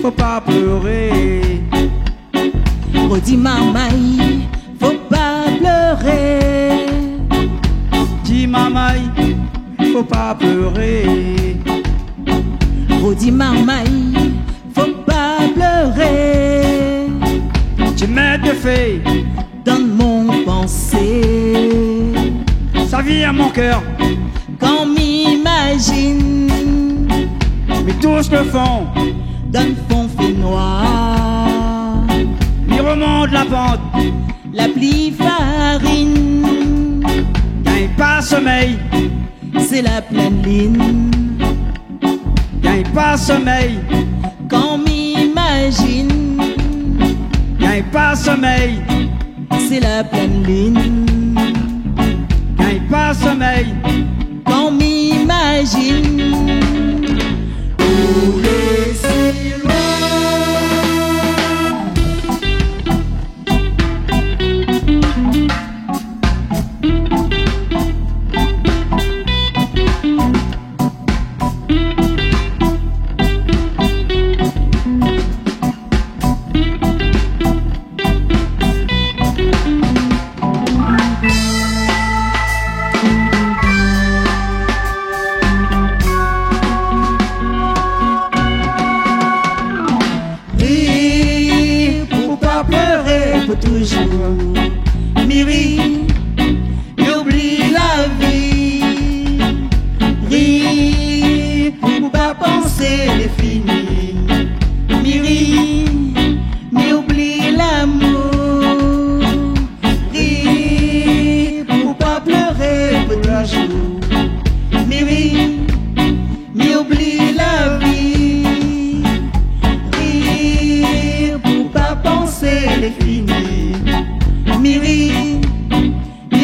faut pas pleurer. Redis mamaï, faut pas pleurer. Dis mamaï, faut pas pleurer. Redis mamaï, faut pas pleurer. Tu m'aides de fait Dans mon pensée, ça vient à mon cœur, quand m'imagine, mais tous le font. dans le fond fait noir, Ils remontent la pente, la pluie farine, gagne pas sommeil, c'est la pleine ligne. gagne pas sommeil, Quand m'imagine, gagne pas sommeil, c'est la pleine ligne. gagne pas sommeil. Quand m'imagine, Tous les silences. pour toujours. Miri, oublie la vie. Ris, pour pas penser les fini. Miri, oublie l'amour. Ris, pour pas pleurer pour toujours. Miri, oublie la vie. Rire pour pas penser les fini. Miri,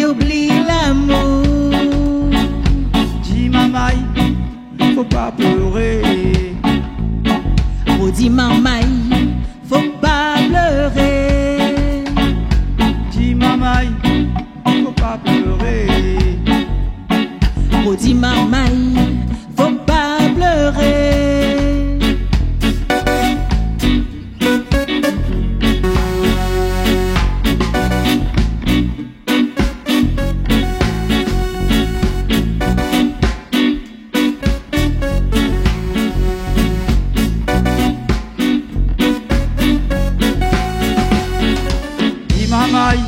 oublie l'amour. Dis mamaï, faut pas pleurer. Oh, dis mamaï, faut pas pleurer. Dis mamaï, faut pas pleurer. Oh, dis mamaï, faut pas pleurer. Dis mamaï,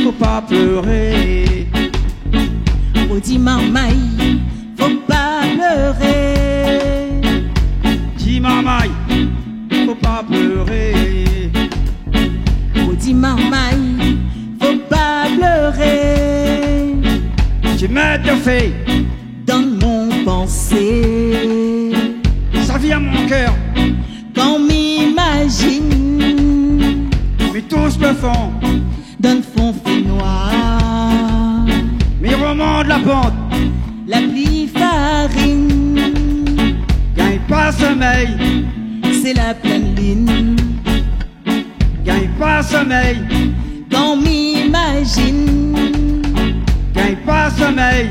faut pas pleurer. Oh, dis mamaï, faut pas pleurer. Dis mamaï, faut pas pleurer. Oh, dis mamaï, faut pas pleurer. Tu m'aides de fait, Dans mon pensée, ça vient à mon cœur, quand m'imagine, mais tous le font. dans le fond fait noir, Mais ils remontent la pente, la pluie farine, gagne pas sommeil, c'est la pleine ligne. gagne pas sommeil, Quand m'imagine, gagne pas sommeil,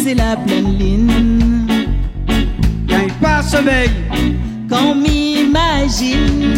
c'est la pleine ligne. gagne pas sommeil. Quand m'imagine,